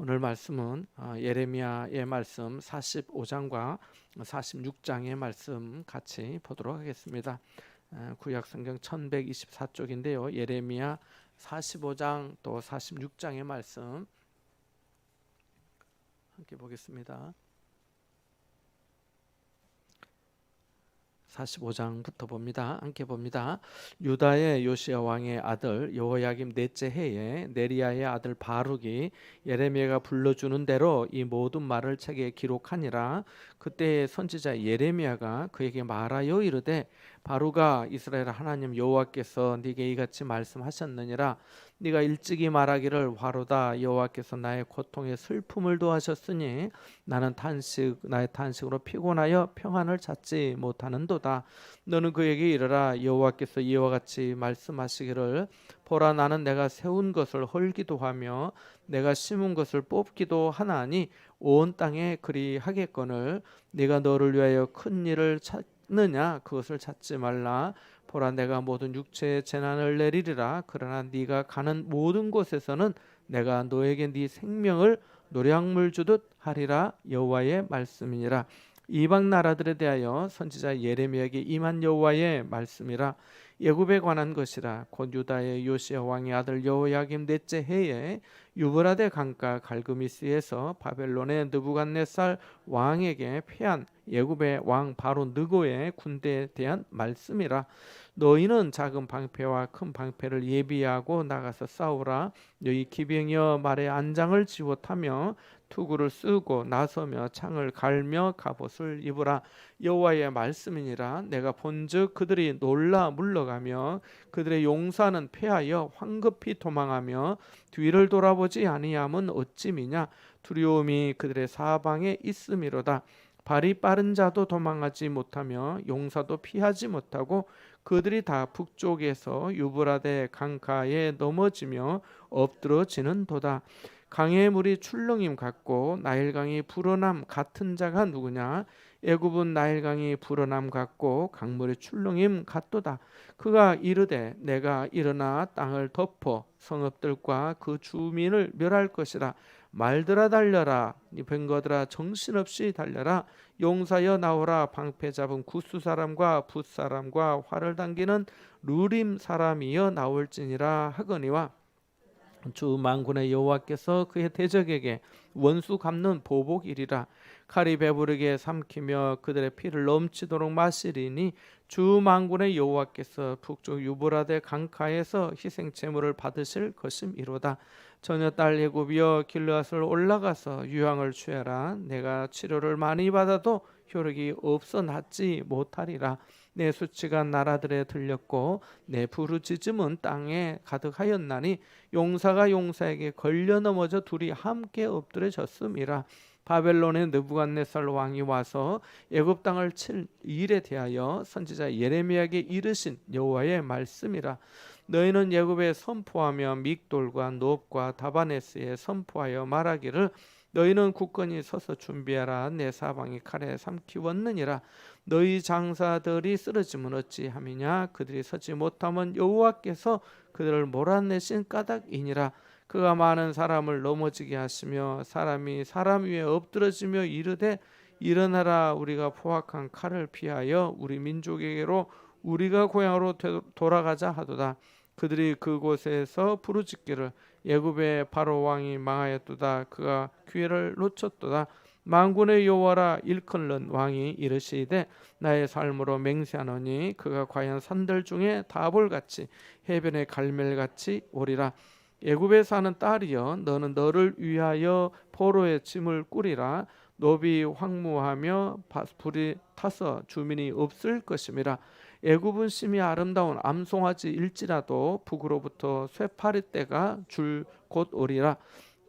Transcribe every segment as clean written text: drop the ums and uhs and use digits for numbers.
오늘 말씀은 예레미야의 말씀 45장과 46장의 말씀 같이 보도록 하겠습니다. 구약 성경 1124쪽인데요. 예레미야 45장 또 46장의 말씀 함께 보겠습니다. 45장부터 봅니다. 함께 봅니다. 유다의 요시야 왕의 아들 여호야김 넷째 해에 네리야의 아들 바룩이 예레미야가 불러주는 대로 이 모든 말을 책에 기록하니라. 그때 선지자 예레미야가 그에게 말하여 이르되 바룩아, 이스라엘 하나님 여호와께서 네게 이같이 말씀하셨느니라. 네가 일찍이 말하기를 화로다, 여호와께서 나의 고통에 슬픔을 도하셨으니 나는 나의 탄식으로 피곤하여 평안을 찾지 못하는도다. 너는 그에게 이르라, 여호와께서 이와 같이 말씀하시기를 보라, 나는 내가 세운 것을 헐기도 하며 내가 심은 것을 뽑기도 하나니 온 땅에 그리하겠거늘 네가 너를 위하여 큰 일을 찾느냐? 그것을 찾지 말라. 보라, 내가 모든 육체의 재난을 내리리라. 그러나 네가 가는 모든 곳에서는 내가 너에게 네 생명을 노량물 주듯 하리라. 여호와의 말씀이니라. 이방 나라들에 대하여 선지자 예레미야에게 임한 여호와의 말씀이라. 애굽에 관한 것이라. 곧 유다의 요시야 왕의 아들 여호야김 넷째 해에 유브라데 강가 갈그미스에서 바벨론의 느부갓네살 왕에게 패한 애굽의 왕 바로 느고의 군대에 대한 말씀이라. 너희는 작은 방패와 큰 방패를 예비하고 나가서 싸우라. 너희 기병이여 말에 안장을 지워 타며 투구를 쓰고 나서며 창을 갈며 갑옷을 입으라. 여호와의 말씀이니라. 내가 본즉 그들이 놀라 물러가며 그들의 용사는 패하여 황급히 도망하며 뒤를 돌아보지 아니함은 어찌미냐. 두려움이 그들의 사방에 있음이로다. 발이 빠른 자도 도망하지 못하며 용사도 피하지 못하고 그들이 다 북쪽에서 유브라데 강가에 넘어지며 엎드러지는도다. 강의 물이 출렁임 같고 나일강이 불어남 같은 자가 누구냐? 애굽은 나일강이 불어남 같고 강물이 출렁임 같도다. 그가 이르되 내가 일어나 땅을 덮어 성읍들과 그 주민을 멸할 것이라. 말들아 달려라, 이 뱅거들아 정신없이 달려라. 용사여 나오라. 방패 잡은 구스 사람과 붓 사람과 활을 당기는 루림 사람이여 나올지니라 하거니와 주 만군의 여호와께서 그의 대적에게 원수 갚는 보복이리라. 칼이 배부르게 삼키며 그들의 피를 넘치도록 마시리니 주 만군의 여호와께서 북쪽 유브라데 강가에서 희생 제물을 받으실 것임이로다. 처녀 딸 애굽이여 길르앗을 올라가서 유황을 취하라. 내가 치료를 많이 받아도 효력이 없어 낫지 못하리라. 내 수치가 나라들에 들렸고 내 부르짖음은 땅에 가득하였나니 용사가 용사에게 걸려 넘어져 둘이 함께 엎드려졌음이라. 바벨론의 느부갓네살 왕이 와서 애굽 땅을 칠 일에 대하여 선지자 예레미야에게 이르신 여호와의 말씀이라. 너희는 애굽에 선포하며 믹돌과 놉과 다바네스에 선포하여 말하기를 너희는 굳건히 서서 준비하라. 내 사방이 칼에 삼키웠느니라. 너희 장사들이 쓰러지면 어찌함이냐? 그들이 서지 못하면 여호와께서 그들을 몰아내신 까닭이니라. 그가 많은 사람을 넘어지게 하시며 사람이 사람 위에 엎드러지며 이르되 일어나라. 우리가 포악한 칼을 피하여 우리 민족에게로 우리가 고향으로 돌아가자 하도다. 그들이 그곳에서 부르짖기를 애굽의 바로 왕이 망하였도다. 그가 기회를 놓쳤도다. 만군의 여호와라. 일컬는 왕이 이르시되 나의 삶으로 맹세하노니 그가 과연 산들 중에 다볼같이 해변의 갈멜같이 오리라. 애굽에 사는 딸이여, 너는 너를 위하여 포로의 짐을 꾸리라. 노비 황무하며 불이 타서 주민이 없을 것임이라. 애굽은 심히 아름다운 암송아지 일지라도 북으로부터 쇠파리 떼가 줄 곧 오리라.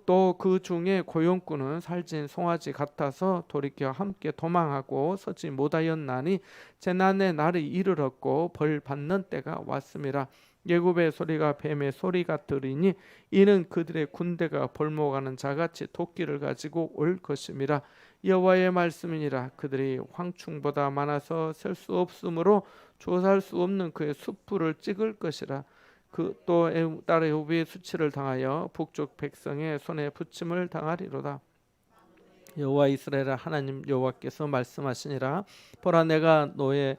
또 그 중에 고용꾼은 살찐 송아지 같아서 돌이켜 함께 도망하고 서지 못하였나니 재난의 날이 이르렀고 벌 받는 때가 왔음이라. 애굽의 소리가 뱀의 소리 같으리니 이는 그들의 군대가 벌목하는 자같이 도끼를 가지고 올 것임이라. 여호와의 말씀이니라. 그들이 황충보다 많아서 셀 수 없으므로 조사할 수 없는 그의 숯불을 찍을 것이라. 그 또 딸 애굽이 수치를 당하여 북쪽 백성의 손에 붙임을 당하리로다. 여호와 이스라엘 하나님 여호와께서 말씀하시니라. 보라, 내가 너의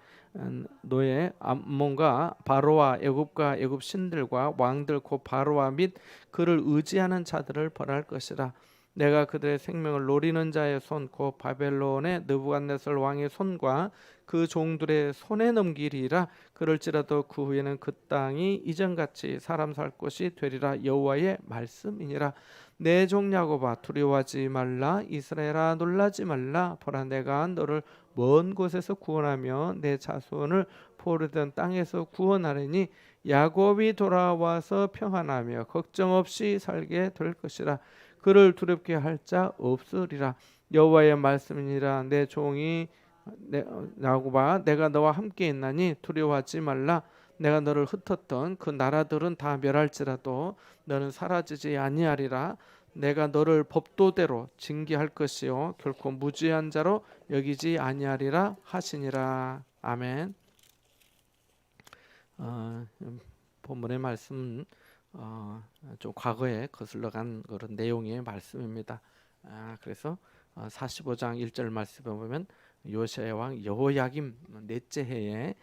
암몬과 바로와 애굽과 애굽 신들과 왕들 곧 바로와 및 그를 의지하는 자들을 벌할 것이라. 내가 그들의 생명을 노리는 자의 손 곧 바벨론의 느부갓네살 왕의 손과 그 종들의 손에 넘기리라. 그럴지라도 그 후에는 그 땅이 이전같이 사람 살 곳이 되리라. 여호와의 말씀이니라. 내 종 야곱아, 두려워하지 말라. 이스라엘아, 놀라지 말라. 보라, 내가 너를 먼 곳에서 구원하며 내 자손을 포로된 땅에서 구원하리니 야곱이 돌아와서 평안하며 걱정 없이 살게 될 것이라. 그를 두렵게 할 자 없으리라. 여호와의 말씀이니라. 내 종이 야곱아, 내가 너와 함께 있나니 두려워하지 말라. 내가 너를 흩었던 그 나라들은 다 멸할지라도 너는 사라지지 아니하리라. 내가 너를 법도대로 징계할 것이요 결코 무죄한 자로 여기지 아니하리라 하시니라. 아멘. 본문의 말씀은 좀 과거에 거슬러 간 그런 내용의 말씀입니다. 그래서 45장 1절 말씀에 보면 요시야 왕 여호야김 넷째 해에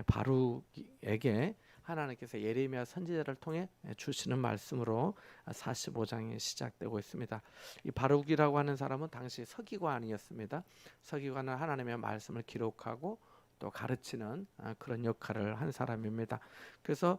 바룩에게 하나님께서 예레미야 선지자를 통해 주시는 말씀으로 45장이 시작되고 있습니다. 이 바룩이라고 하는 사람은 당시 서기관이었습니다. 서기관은 하나님의 말씀을 기록하고 또 가르치는 그런 역할을 한 사람입니다. 그래서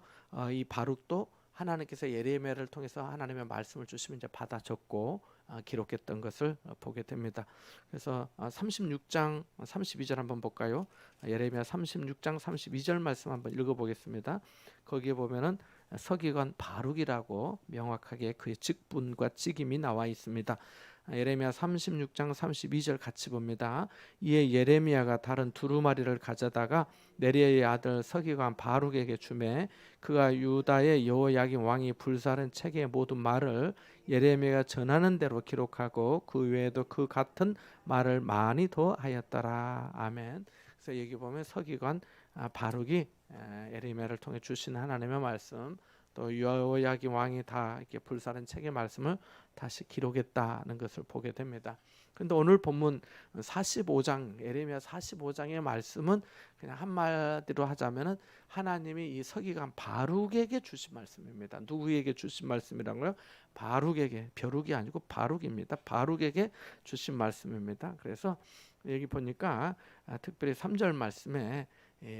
이 바룩도 하나님께서 예레미야를 통해서 하나님의 말씀을 주시면 이제 받아 적고 기록했던 것을 보게 됩니다. 그래서 36장 32절 한번 볼까요? 예레미야 36장 32절 말씀 한번 읽어보겠습니다. 거기에 보면은 서기관 바룩이라고 명확하게 그의 직분과 직임이 나와 있습니다. 예레미야 36장 32절 같이 봅니다. 이에 예레미야가 다른 두루마리를 가져다가 네리야의 아들 서기관 바룩에게 주매 그가 유다의 여호야김 왕이 불사른 책의 모든 말을 예레미야가 전하는 대로 기록하고 그 외에도 그 같은 말을 많이 더 하였더라. 아멘. 그래서 여기 보면 서기관 바룩이 예레미야를 통해 주신 하나님의 말씀, 또 여호야김 왕이 다 이렇게 불사른 책의 말씀을 다시 기록했다는 것을 보게 됩니다. 그런데 오늘 본문 45장 예레미야 45장의 말씀은 그냥 한마디로 하자면은 하나님이 이 서기관 바룩에게 주신 말씀입니다. 누구에게 주신 말씀이라고요? 바룩에게, 벼룩이 아니고 바룩입니다. 바룩에게 주신 말씀입니다. 그래서 여기 보니까 특별히 3절 말씀에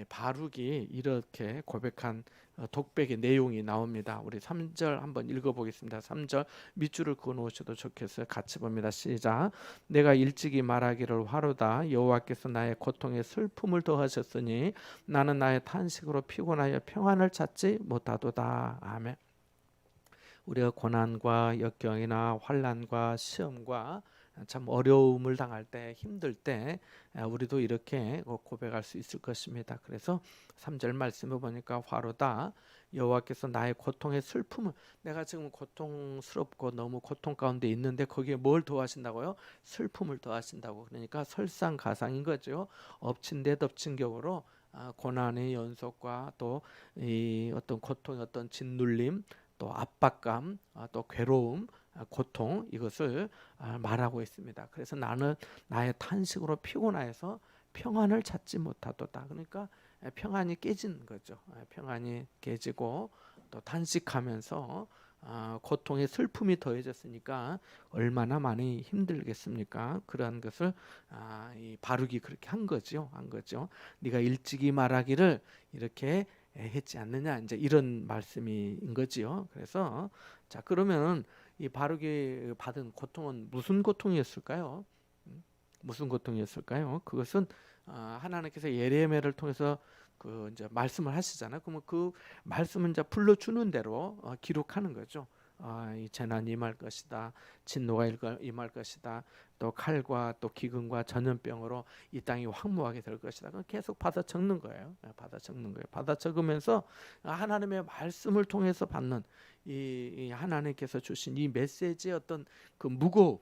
바룩이 이렇게 고백한 독백의 내용이 나옵니다. 우리 3절 한번 읽어보겠습니다. 3절 밑줄을 그어놓으셔도 좋겠어요. 같이 봅니다. 시작. 내가 일찍이 말하기를 화로다. 여호와께서 나의 고통에 슬픔을 더하셨으니 나는 나의 탄식으로 피곤하여 평안을 찾지 못하도다. 아멘. 우리가 고난과 역경이나 환난과 시험과 참 어려움을 당할 때, 힘들 때 우리도 이렇게 고백할 수 있을 것입니다. 그래서 3절 말씀을 보니까 화로다. 여호와께서 나의 고통의 슬픔을, 내가 지금 고통스럽고 너무 고통 가운데 있는데 거기에 뭘 더하신다고요? 슬픔을 더하신다고. 그러니까 설상가상인 거죠. 엎친 데 덮친 격으로 고난의 연속과 또 이 어떤 고통의 어떤 짓눌림, 또 압박감, 또 괴로움, 고통, 이것을 말하고 있습니다. 그래서 나는 나의 탄식으로 피곤해서 평안을 찾지 못하도다. 그러니까 평안이 깨지는 거죠. 평안이 깨지고 또 탄식하면서 고통의 슬픔이 더해졌으니까 얼마나 많이 힘들겠습니까? 그러한 것을 이 바룩이 그렇게 한 거죠. 네가 일찍이 말하기를 이렇게 했지 않느냐, 이제 이런 말씀인 거지요. 그래서 자, 그러면 이 바룩이 받은 고통은 무슨 고통이었을까요? 무슨 고통이었을까요? 그것은 하나님께서 예레미야를 통해서 그 이제 말씀을 하시잖아요. 그러면 그 말씀은 이제 불러주는 대로 기록하는 거죠. 이 재난이 임할 것이다. 진노가 임할 것이다. 또 칼과 또 기근과 전염병으로 이 땅이 황무하게 될 것이다. 그건 계속 받아 적는 거예요. 받아 적는 거예요. 받아 적으면서 하나님의 말씀을 통해서 받는 이 하나님께서 주신 이 메시지의 어떤 그 무거움,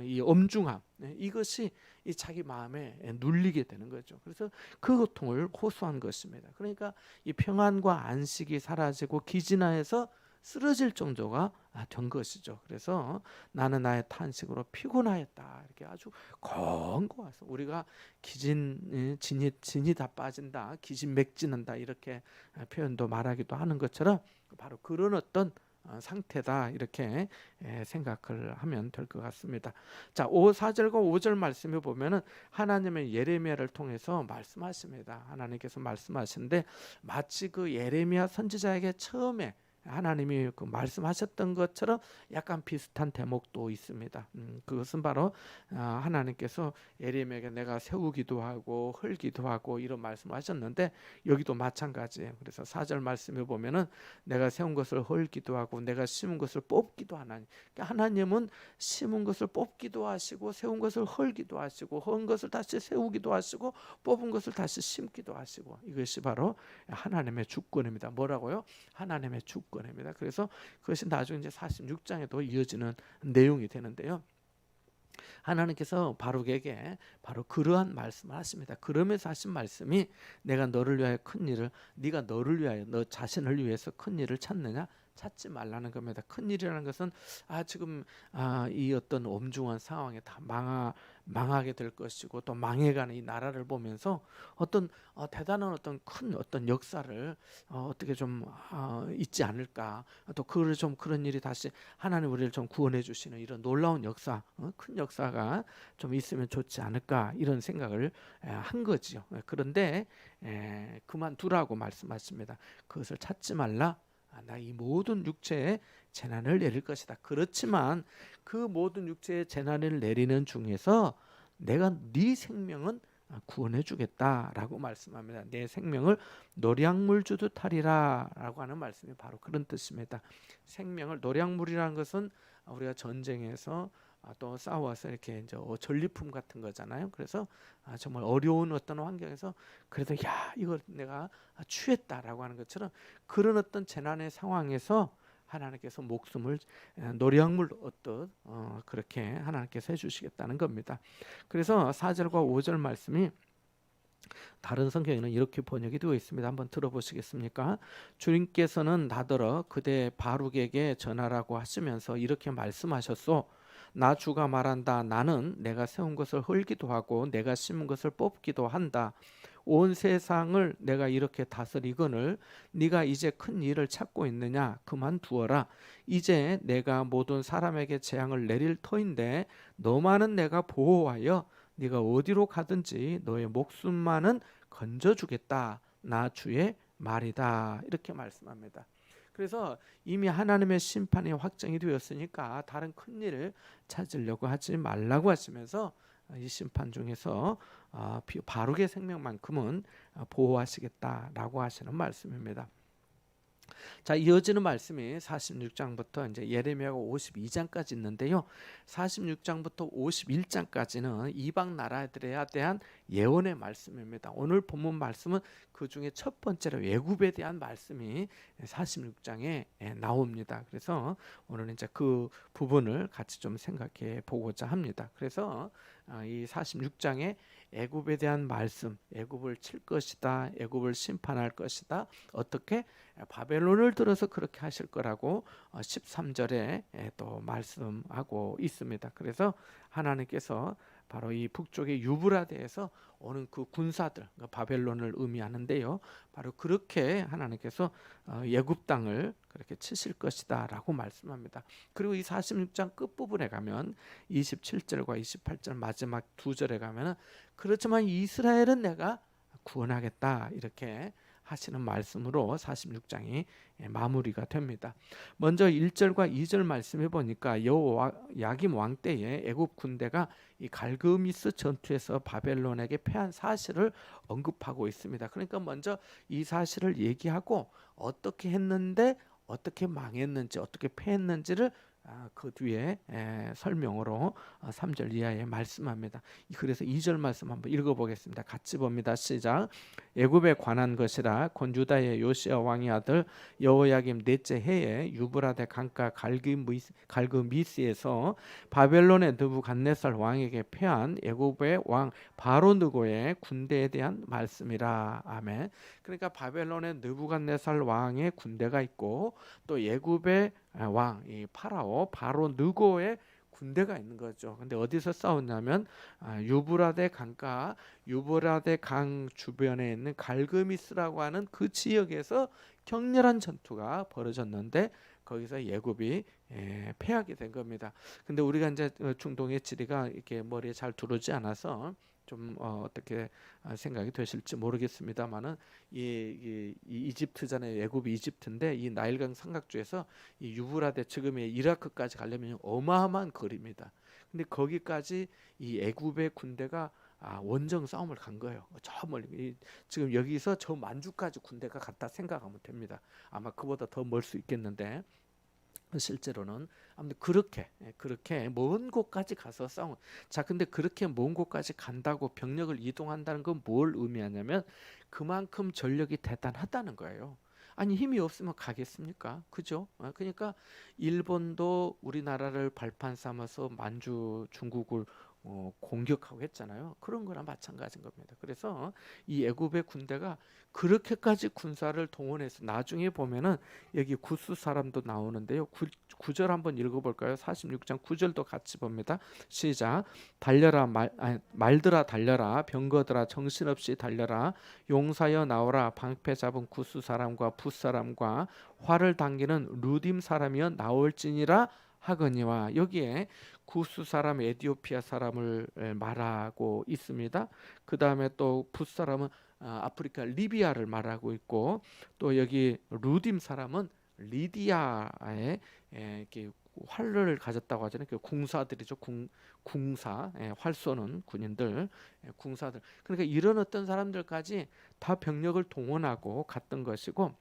이 엄중함, 이것이 이 자기 마음에 눌리게 되는 거죠. 그래서 그 고통을 호소한 것입니다. 그러니까 이 평안과 안식이 사라지고 기진하여서 쓰러질 정도가 된 것이죠. 그래서 나는 나의 탄식으로 피곤하였다. 이렇게 아주 권고해서 우리가 진이 다 빠진다, 기진맥진한다 이렇게 표현도 말하기도 하는 것처럼 바로 그런 어떤 상태다 이렇게 생각을 하면 될 것 같습니다. 자, 4절과 5절 말씀에 보면은 하나님의 예레미야를 통해서 말씀하십니다. 하나님께서 말씀하시는데 마치 그 예레미야 선지자에게 처음에 하나님이 그 말씀하셨던 것처럼 약간 비슷한 대목도 있습니다. 그것은 바로 하나님께서 예레미야에게 내가 세우기도 하고 헐기도 하고 이런 말씀을 하셨는데 여기도 마찬가지예요. 그래서 4절 말씀에 보면은 내가 세운 것을 헐기도 하고 내가 심은 것을 뽑기도 하나니, 그러니까 하나님은 심은 것을 뽑기도 하시고 세운 것을 헐기도 하시고 헌 것을 다시 세우기도 하시고 뽑은 것을 다시 심기도 하시고, 이것이 바로 하나님의 주권입니다. 뭐라고요? 하나님의 주권입니다. 그래서 그것이 나중에 이제 46장에도 이어지는 내용이 되는데요. 하나님께서 바룩에게 바로 그러한 말씀을 하십니다. 그러면서 하신 말씀이 내가 너를 위하여 큰 일을, 네가 너를 위하여 너 자신을 위해서 큰 일을 찾느냐? 찾지 말라는 겁니다. 큰 일이라는 것은 지금 이 어떤 엄중한 상황에 다 망하게 될 것이고 또 망해가는 이 나라를 보면서 어떤 대단한 어떤 큰 어떤 역사를 어떻게 좀 있지 않을까, 또 그를 좀 그런 일이 다시 하나님 우리를 좀 구원해 주시는 이런 놀라운 역사, 큰 역사가 좀 있으면 좋지 않을까 이런 생각을 한 거지요. 그런데 그만두라고 말씀하십니다. 그것을 찾지 말라. 나 이 모든 육체에 재난을 내릴 것이다. 그렇지만 그 모든 육체에 재난을 내리는 중에서 내가 네 생명은 구원해 주겠다라고 말씀합니다. 내 생명을 노량물 주듯 하리라라고 하는 말씀이 바로 그런 뜻입니다. 생명을, 노량물이라는 것은 우리가 전쟁에서 또 싸워서 이렇게 이제 전리품 같은 거잖아요. 그래서 정말 어려운 어떤 환경에서 그래도 이걸 내가 취했다라고 하는 것처럼 그런 어떤 재난의 상황에서 하나님께서 목숨을 노량물 얻듯 그렇게 하나님께서 해주시겠다는 겁니다. 그래서 4절과 5절 말씀이 다른 성경에는 이렇게 번역이 되어 있습니다. 한번 들어보시겠습니까? 주님께서는 나더러 그대 바룩에게 전하라고 하시면서 이렇게 말씀하셨소. 나 주가 말한다. 나는 내가 세운 것을 헐기도 하고 내가 심은 것을 뽑기도 한다. 온 세상을 내가 이렇게 다스리거늘 네가 이제 큰 일을 찾고 있느냐? 그만두어라. 이제 내가 모든 사람에게 재앙을 내릴 터인데 너만은 내가 보호하여 네가 어디로 가든지 너의 목숨만은 건져주겠다. 나 주의 말이다. 이렇게 말씀합니다. 그래서 이미 하나님의 심판이 확정이 되었으니까 다른 큰 일을 찾으려고 하지 말라고 하시면서 이 심판 중에서 바룩의 생명만큼은 보호하시겠다라고 하시는 말씀입니다. 자, 이어지는 말씀이 46장부터 이제 예레미야가 52장까지 있는데요. 46장부터 51장까지는 이방 나라들에 대한 예언의 말씀입니다. 오늘 본문 말씀은 그 중에 첫 번째로 외국에 대한 말씀이 46장에 나옵니다. 그래서 오늘은 이제 그 부분을 같이 좀 생각해 보고자 합니다. 그래서 이 46장에 애굽에 대한 말씀, 애굽을 칠 것이다, 애굽을 심판할 것이다, 어떻게 바벨론을 들어서 그렇게 하실 거라고 13절에 또 말씀하고 있습니다. 그래서 하나님께서 바로 이 북쪽의 유브라데에서 오는 그 군사들, 바벨론을 의미하는데요. 바로 그렇게 하나님께서 애굽 땅을 그렇게 치실 것이다라고 말씀합니다. 그리고 이 46장 끝부분에 가면 27절과 28절 마지막 두 절에 가면은 그렇지만 이스라엘은 내가 구원하겠다 이렇게 하시는 말씀으로 46장이 마무리가 됩니다. 먼저 1절과 2절 말씀해 보니까 여호야김 왕 때에 애굽 군대가 이 갈그미스 전투에서 바벨론에게 패한 사실을 언급하고 있습니다. 그러니까 먼저 이 사실을 얘기하고 어떻게 했는데 어떻게 망했는지 어떻게 패했는지를 그 뒤에 설명으로 3절 이하에 말씀합니다. 그래서 2절 말씀 한번 읽어보겠습니다. 같이 봅니다. 시작. 애굽에 관한 것이라 곧 유다의 요시야 왕의 아들 여호야김 넷째 해에 유브라데 강가 갈그미스에서 바벨론의 느부갓네살 왕에게 패한 애굽의 왕 바로느고의 군대에 대한 말씀이라. 아멘. 그러니까 바벨론의 느부갓네살 왕의 군대가 있고 또 애굽의 왕 이 파라오 바로느고의 군대가 있는 거죠. 근데 어디서 싸웠냐면 유브라데 강가 유브라데 강 주변에 있는 갈그미스라고 하는 그 지역에서 격렬한 전투가 벌어졌는데 거기서 애굽이 패하게 된 겁니다. 근데 우리가 이제 중동의 지리가 이렇게 머리에 잘 들어오지 않아서 좀 어떻게 생각이 되실지 모르겠습니다만은 이 이집트잖아요. 애굽이 이집트인데 이 나일강 삼각주에서 이 유브라데 지금의 이라크까지 가려면 어마어마한 거리입니다. 근데 거기까지 이 애굽의 군대가 원정 싸움을 간 거예요. 저 멀리 지금 여기서 저 만주까지 군대가 갔다 생각하면 됩니다. 아마 그보다 더 멀 수 있겠는데 실제로는 아무튼 그렇게 먼 곳까지 가서 싸운. 자, 근데 그렇게 먼 곳까지 간다고 병력을 이동한다는 건 뭘 의미하냐면 그만큼 전력이 대단하다는 거예요. 아니 힘이 없으면 가겠습니까? 그죠? 그러니까 일본도 우리나라를 발판 삼아서 만주 중국을 공격하고 했잖아요. 그런 거랑 마찬가지인 겁니다. 그래서 이 애굽의 군대가 그렇게까지 군사를 동원해서 나중에 보면은 여기 구스 사람도 나오는데요. 9절 한번 읽어볼까요? 46장 9절도 같이 봅니다. 시작. 달려라 말들아 달려라 병거들아 정신없이 달려라 용사여 나오라 방패 잡은 구스 사람과 붓 사람과 활을 당기는 루딤 사람이여 나올지니라 하거니와. 여기에 구스 사람 에디오피아 사람을 말하고 있습니다. 그 다음에 또 붓 사람은 아프리카 리비아를 말하고 있고 또 여기 루딤 사람은 리디아에 이렇게 활을 가졌다고 하잖아요. 그 궁사들이죠. 궁사, 활 쏘는 군인들, 궁사들. 그러니까 이런 어떤 사람들까지 다 병력을 동원하고 갔던 것이고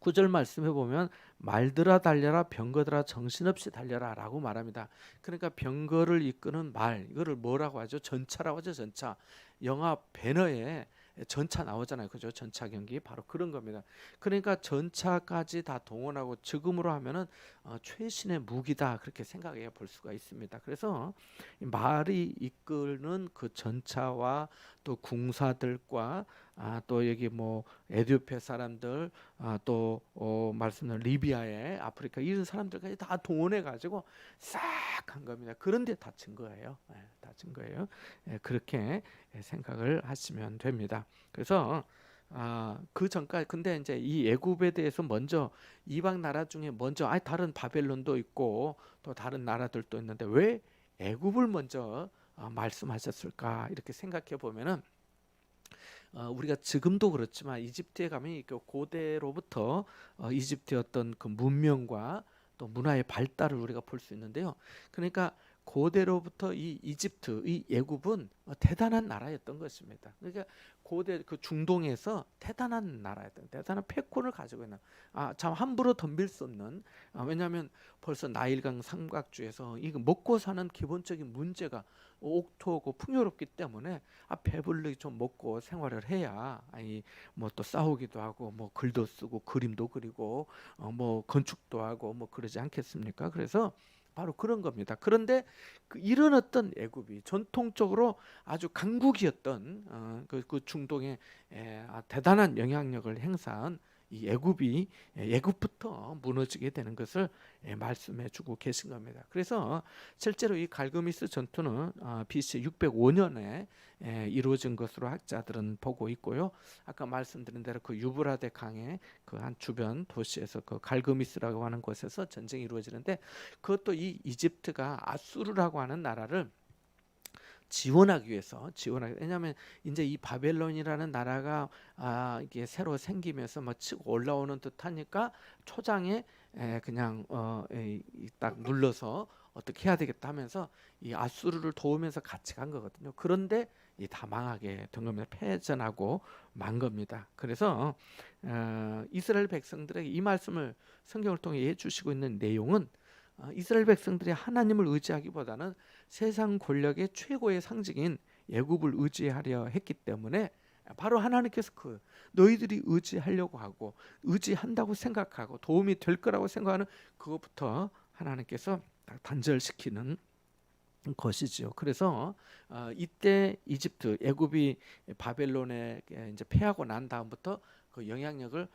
9절 말씀해 보면 말들아 달려라 병거들아 정신없이 달려라라고 말합니다. 그러니까 병거를 이끄는 말 이거를 뭐라고 하죠? 전차라고 하죠. 전차. 영화 배너에 전차 나오잖아요. 그죠? 전차 경기 바로 그런 겁니다. 그러니까 전차까지 다 동원하고 지금으로 하면은 최신의 무기다 그렇게 생각해 볼 수가 있습니다. 그래서 말이 이끄는 그 전차와 또 궁사들과 또 여기 뭐 에티오피아 사람들 또 말씀드린 리비아의 아프리카 이런 사람들까지 다 동원해 가지고 싹 한 겁니다. 그런데 다친 거예요. 다친 거예요. 그렇게 생각을 하시면 됩니다. 그래서 그 전까지 근데 이제 이 애굽에 대해서 먼저 이방 나라 중에 먼저 다른 바벨론도 있고 또 다른 나라들도 있는데 왜 애굽을 먼저 말씀하셨을까 이렇게 생각해 보면은 우리가 지금도 그렇지만 이집트에 가면 그 고대로부터 이집트의 어떤 그 문명과 또 문화의 발달을 우리가 볼 수 있는데요. 그러니까 고대로부터 이 이집트, 이 애굽은 대단한 나라였던 것입니다. 그러니까 고대 그 중동에서 대단한 나라였던 대단한 패권을 가지고 있는 참 함부로 덤빌 수 없는 왜냐하면 벌써 나일강 삼각주에서 이거 먹고 사는 기본적인 문제가 옥토고 풍요롭기 때문에 배불리 좀 먹고 생활을 해야 뭐 또 싸우기도 하고 뭐 글도 쓰고 그림도 그리고 뭐 건축도 하고 뭐 그러지 않겠습니까? 그래서 바로 그런 겁니다. 그런데 이런 어떤 애굽이 전통적으로 아주 강국이었던 그 중동에 대단한 영향력을 행사한 이 애굽부터 무너지게 되는 것을 말씀해주고 계신 겁니다. 그래서 실제로 이 갈그미스 전투는 BC 605년에 이루어진 것으로 학자들은 보고 있고요. 아까 말씀드린 대로 그 유브라데 강의 그 한 주변 도시에서 그 갈그미스라고 하는 곳에서 전쟁이 이루어지는데 그것도 이 이집트가 아수르라고 하는 나라를 왜냐하면 이제 이 바벨론이라는 나라가 이게 새로 생기면서 막 치고 올라오는 듯하니까 초장에 그냥 딱 눌러서 어떻게 해야 되겠다 하면서 이 아수르를 도우면서 같이 간 거거든요. 그런데 이 다 망하게 된 겁니다. 패전하고 만 겁니다. 그래서 이스라엘 백성들에게 이 말씀을 성경을 통해 해주시고 있는 내용은 이스라엘 백성들이 하나님을 의지하기보다는 세상 권력의 최고의 상징인 애굽을 의지하려 했기 때문에 바로 하나님께서 너희들이 의지하려고 하고 의지한다고 생각하고 도움이 될 거라고 생각하는 그것부터 하나님께서 단절시키는 것이지요. 그래서 이때 이집트, 애굽이 바벨론에 이제 패하고 난 다음부터 그 영향력을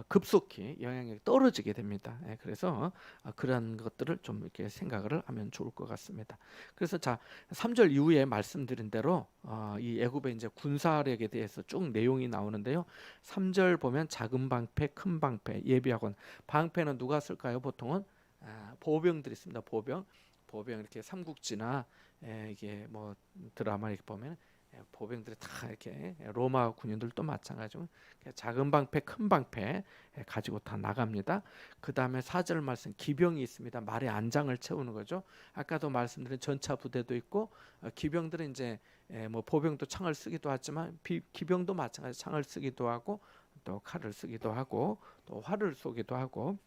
급속히 영향력이 떨어지게 됩니다. 그래서 그런 것들을 좀 이렇게 생각을 하면 좋을 것 같습니다. 그래서 자, 3절 이후에 말씀드린 대로 이 애굽의 이제 군사력에 대해서 쭉 내용이 나오는데요. 3절 보면 작은 방패, 큰 방패, 예비하곤. 방패는 누가 쓸까요? 보통은 보병들이 있습니다. 보병 이렇게 삼국지나 이게 뭐 드라마 이렇게 보면 보병들이 다 이렇게 로마 군인들도 마찬가지로 작은 방패, 큰 방패 가지고 다 나갑니다. 그 다음에 4절 말씀 기병이 있습니다. 말의 안장을 채우는 거죠. 아까도 말씀드린 전차 부대도 있고 기병들은 이제 뭐 보병도 창을 쓰기도 하지만 기병도 마찬가지 창을 쓰기도 하고 또 칼을 쓰기도 하고 또 활을 쏘기도 하고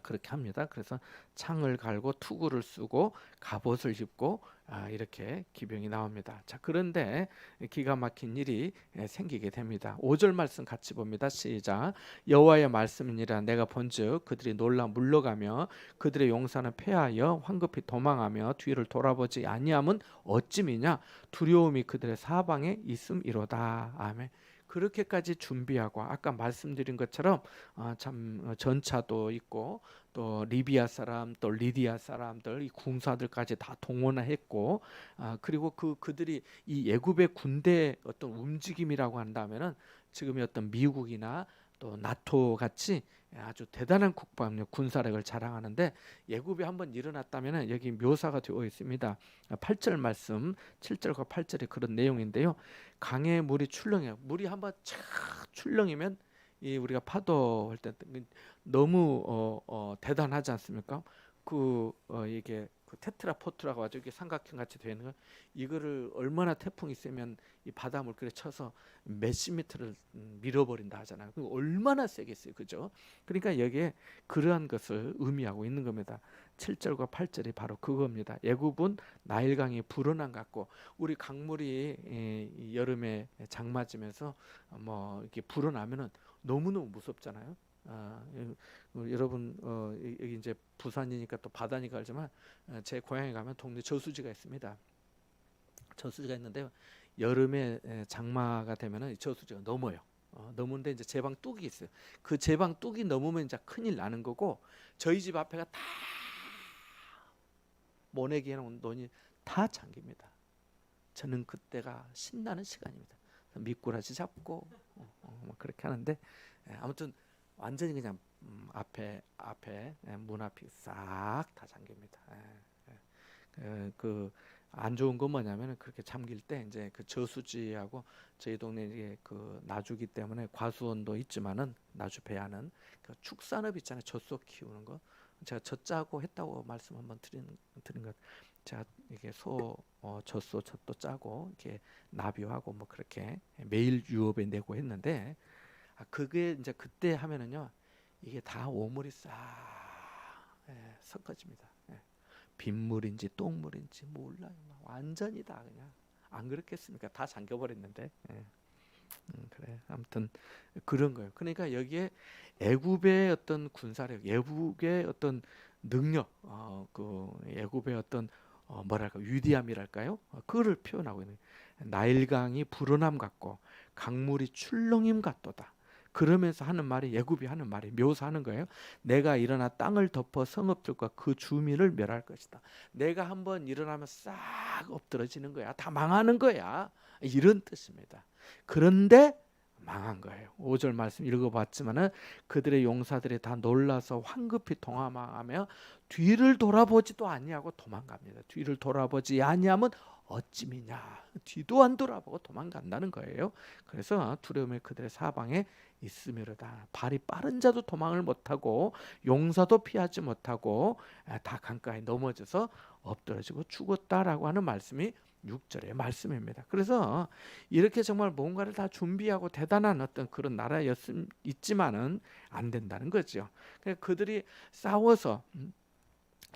그렇게 합니다. 그래서 창을 갈고 투구를 쓰고 갑옷을 입고 이렇게 기병이 나옵니다. 자, 그런데 기가 막힌 일이 생기게 됩니다. 5절 말씀 같이 봅니다. 시작. 여호와의 말씀이니라 내가 본즉 그들이 놀라 물러가며 그들의 용사는 패하여 황급히 도망하며 뒤를 돌아보지 아니함은 어찌미냐 두려움이 그들의 사방에 있음이로다. 아멘. 그렇게까지 준비하고 아까 말씀드린 것처럼 참 전차도 있고 또 리비아 사람 또 리디아 사람들 이 군사들까지 다 동원했고 그리고 그들이 이 애굽의 군대 어떤 움직임이라고 한다면은 지금의 어떤 미국이나 또 나토 같이 아주 대단한 국방력 군사력을 자랑하는데 애굽이 한번 일어났다면 여기 묘사가 되어 있습니다. 8절 말씀 7절과 8절에 그런 내용인데요. 강에 물이 출렁해요. 물이 한번 착 출렁이면 이 우리가 파도 할 때 너무 대단하지 않습니까? 이게 그 테트라포트라고 하죠. 이게 삼각형 같이 되는 거. 이거를 얼마나 태풍이 세면 이 바다 물결에 쳐서 몇십 미터를 밀어버린다 하잖아요. 그 얼마나 세겠어요, 그죠? 그러니까 여기에 그러한 것을 의미하고 있는 겁니다. 7절과 8절이 바로 그겁니다. 애굽은 나일강이 불어난 것 같고 우리 강물이 이 여름에 장마지면서 뭐 이렇게 불어나면은 너무너무 무섭잖아요. 여러분 여기 이제 부산이니까 또 바다니까 알지만 제 고향에 가면 동네 저수지가 있습니다. 저수지가 있는데요. 여름에 장마가 되면은 저수지가 넘어요. 넘는데 이제 제방 뚝이 있어요. 그 제방 뚝이 넘으면 이제 큰일 나는 거고 저희 집 앞에가 다 모내기 해놓은 논이 다 잠깁니다. 저는 그때가 신나는 시간입니다. 미꾸라지 잡고 뭐 그렇게 하는데 아무튼 완전히 그냥 앞에 문 앞이 싹 다 잠깁니다. 그 안 좋은 건 뭐냐면 그렇게 잠길 때 이제 그 저수지하고 저희 동네에 그 나주기 때문에 과수원도 있지만은 나주 배하는 그 축산업 있잖아요. 젖소 키우는 거 제가 젖짜고 했다고 말씀 한번 드린 것. 제가 이게 젖소 젖도 짜고 이렇게 나비하고 뭐 그렇게 매일 유업에 내고 했는데 그게 이제 그때 하면은요 이게 다 오물이 싹 섞어집니다. 빗물인지 똥물인지 몰라요. 완전히 다 그냥 안 그렇겠습니까? 다 잠겨버렸는데. 그래. 아무튼 그런 거예요. 그러니까 여기에 애굽의 어떤 군사력, 애굽의 어떤 능력, 그 애굽의 어떤 뭐랄까 위대함이랄까요? 그거를 표현하고 있는 거예요. 나일강이 불어남 같고 강물이 출렁임 같도다. 그러면서 하는 말이 애굽이 하는 말이 묘사하는 거예요. 내가 일어나 땅을 덮어 성읍들과 그 주민을 멸할 것이다. 내가 한번 일어나면 싹 엎드러지는 거야. 다 망하는 거야. 이런 뜻입니다. 그런데 망한 거예요. 5절 말씀 읽어봤지만은 그들의 용사들이 다 놀라서 황급히 도망하며 뒤를 돌아보지도 아니하고 도망갑니다. 뒤를 돌아보지 아니하면 어찌미냐. 뒤도 안 돌아보고 도망간다는 거예요. 그래서 두려움이 그들의 사방에 있으므로다. 발이 빠른 자도 도망을 못하고 용사도 피하지 못하고 다 강가에 넘어져서 엎드러지고 죽었다라고 하는 말씀이 6절의 말씀입니다. 그래서 이렇게 정말 뭔가를 다 준비하고 대단한 어떤 그런 나라였지만은 안 된다는 거죠. 그러니까 그들이 싸워서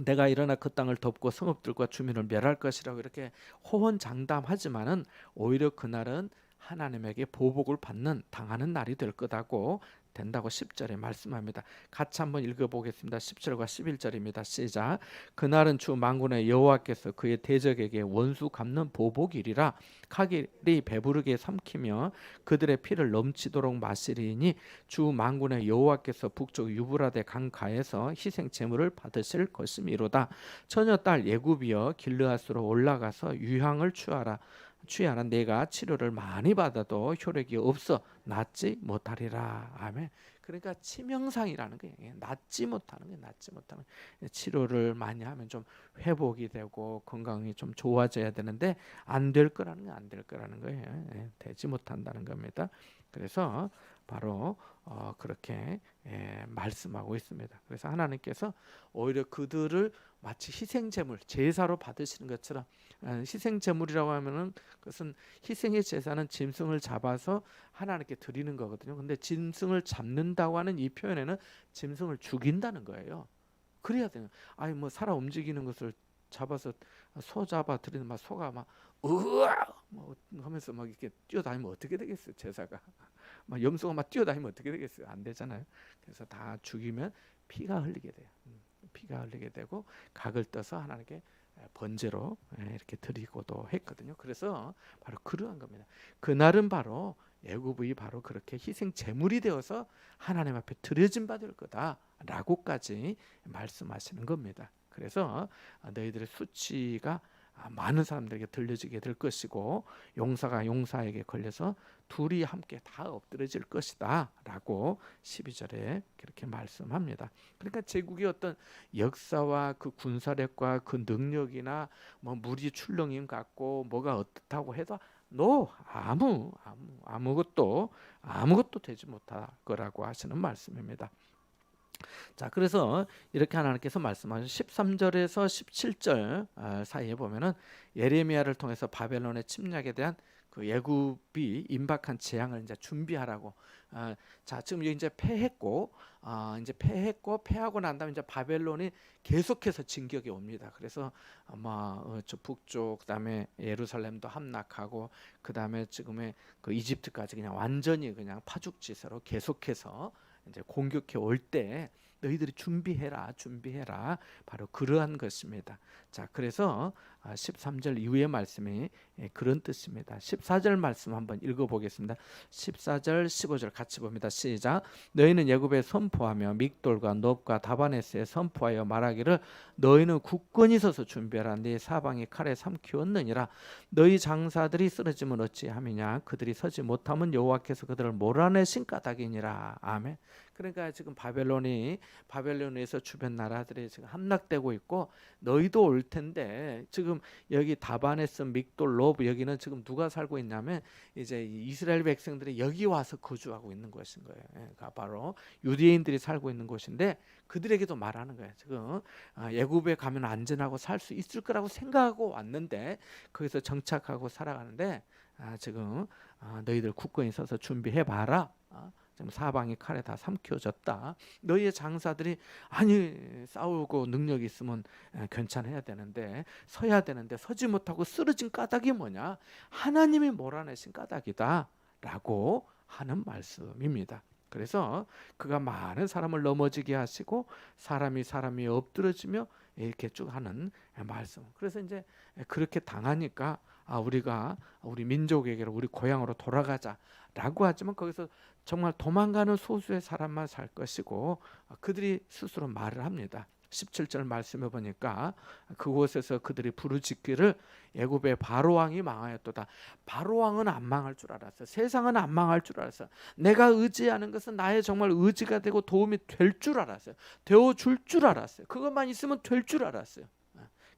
내가 일어나 그 땅을 덮고 성읍들과 주민을 멸할 것이라고 이렇게 호언장담하지만은 오히려 그날은 하나님에게 보복을 받는 당하는 날이 될 거다고 된다고 10절에 말씀합니다. 같이 한번 읽어보겠습니다. 10절과 11절입니다. 시작. 그날은 주 만군의 여호와께서 그의 대적에게 원수 갚는 보복일이라 칼이 배부르게 삼키며 그들의 피를 넘치도록 마시리니 주 만군의 여호와께서 북쪽 유브라데 강가에서 희생 제물을 받으실 것이미로다. 처녀 딸 예굽이여 길르앗으로 올라가서 유향을 취하라. 내가 치료를 많이 받아도 효력이 없어 낫지 못하리라. 아멘. 그러니까 치명상이라는 게 낫지 못하는 게 치료를 많이 하면 좀 회복이 되고 건강이 좀 좋아져야 되는데 안 될 거라는 게 안 될 거라는 거예요. 되지 못한다는 겁니다. 그래서 바로 그렇게 말씀하고 있습니다. 그래서 하나님께서 오히려 그들을 마치 희생제물, 제사로 받으시는 것처럼 희생제물이라고 하면은 그것은 희생의 제사는 짐승을 잡아서 하나님께 드리는 거거든요. 근데 짐승을 잡는다고 하는 이 표현에는 짐승을 죽인다는 거예요. 그래야 돼요. 아니 뭐 살아 움직이는 것을 잡아서 소 잡아 드리는 막 소가 막 으아 뭐 하면서 막 이렇게 뛰어다니면 어떻게 되겠어요? 제사가 막 염소가 막 뛰어다니면 어떻게 되겠어요? 안 되잖아요. 그래서 다 죽이면 피가 흘리게 돼요. 피가 흘리게 되고 각을 떠서 하나님께 번제로 이렇게 드리고도 했거든요. 그래서 바로 그러한 겁니다. 그날은 바로 애굽이 바로 그렇게 희생 제물이 되어서 하나님 앞에 드려진 바 될 거다라고까지 말씀하시는 겁니다. 그래서 너희들의 수치가 많은 사람들에게 들려지게 될 것이고 용사가 용사에게 걸려서 둘이 함께 다 엎드러질 것이다 라고 12절에 그렇게 말씀합니다. 그러니까 제국의 어떤 역사와 그 군사력과 그 능력이나 뭐 무리 출렁임 같고 뭐가 어떻다고 해도 아무것도 되지 못할 거라고 하시는 말씀입니다. 자, 그래서 이렇게 하나님께서 말씀하신 13절에서 17절 사이에 보면은 예레미야를 통해서 바벨론의 침략에 대한 그 예굽이 임박한 재앙을 이제 준비하라고. 자, 지금 이제 패했고, 패하고 난 다음에 이제 바벨론이 계속해서 진격이 옵니다. 그래서 아마 저 북쪽, 그다음에 예루살렘도 함락하고, 그다음에 지금의 그 이집트까지 그냥 완전히 그냥 파죽지세로 계속해서 이제 공격해 올 때 너희들이 준비해라 바로 그러한 것입니다. 자, 그래서 13절 이후의 말씀이 그런 뜻입니다. 14절 말씀 한번 읽어보겠습니다. 14절 15절 같이 봅니다. 시작. 너희는 예굽에 선포하며 믹돌과 넙과 다바네스에 선포하여 말하기를 너희는 굳건히 서서 준비하라. 네 사방이 칼에 삼키었느니라. 너희 장사들이 쓰러지면 어찌함이냐. 그들이 서지 못하면 여호와께서 그들을 몰아내신 까닭이니라. 아멘. 그러니까 지금 바벨론에서 주변 나라들이 지금 함락되고 있고 너희도 올 텐데 지금 여기 다바네스, 믹돌, 로브 여기는 지금 누가 살고 있냐면 이제 이스라엘 백성들이 여기 와서 거주하고 있는 것인 거예요. 그러니까 바로 유대인들이 살고 있는 곳인데 그들에게도 말하는 거예요. 지금 애굽에 가면 안전하고 살 수 있을 거라고 생각하고 왔는데 거기서 정착하고 살아가는데 지금 너희들 굳건히 서서 준비해 봐라. 지금 사방이 칼에 다 삼켜졌다. 너희의 장사들이 아니 싸우고 능력이 있으면 괜찮아야 되는데 서야 되는데 서지 못하고 쓰러진 까닭이 뭐냐? 하나님이 몰아내신 까닭이다 라고 하는 말씀입니다. 그래서 그가 많은 사람을 넘어지게 하시고 사람이 엎드러지며 이렇게 쭉 하는 말씀. 그래서 이제 그렇게 당하니까 우리가 우리 민족에게로 우리 고향으로 돌아가자라고 하지만 거기서 정말 도망가는 소수의 사람만 살 것이고 그들이 스스로 말을 합니다. 17절 말씀해 보니까 그곳에서 그들이 부르짖기를 애굽의 바로 왕이 망하였도다. 바로 왕은 안 망할 줄 알았어. 세상은 안 망할 줄 알았어. 내가 의지하는 것은 나의 정말 의지가 되고 도움이 될 줄 알았어요. 되어줄 줄 알았어요. 그것만 있으면 될 줄 알았어요.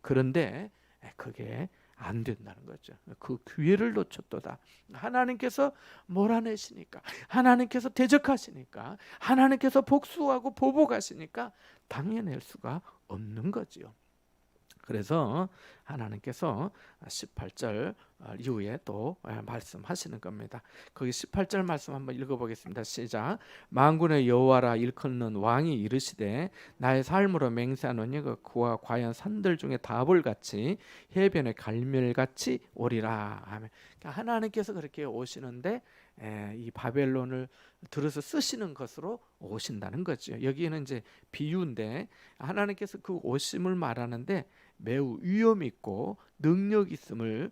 그런데 그게 안 된다는 거죠. 그 기회를 놓쳤도다. 하나님께서 몰아내시니까, 하나님께서 대적하시니까, 하나님께서 복수하고 보복하시니까 당해낼 수가 없는 거지요. 그래서 하나님께서 18절 이후에 또 말씀하시는 겁니다. 거기 18절 말씀 한번 읽어보겠습니다. 시작. 만군의 여호와라 일컫는 왕이 이르시되 나의 삶으로 맹세하노니 그와 과연 산들 중에 다볼같이 해변의 갈멜같이 오리라. 아멘. 그러니까 하나님께서 그렇게 오시는데 이 바벨론을 들어서 쓰시는 것으로 오신다는 거죠. 여기는 이제 비유인데 하나님께서 그 오심을 말하는데 매우 위험 있고 능력 있음을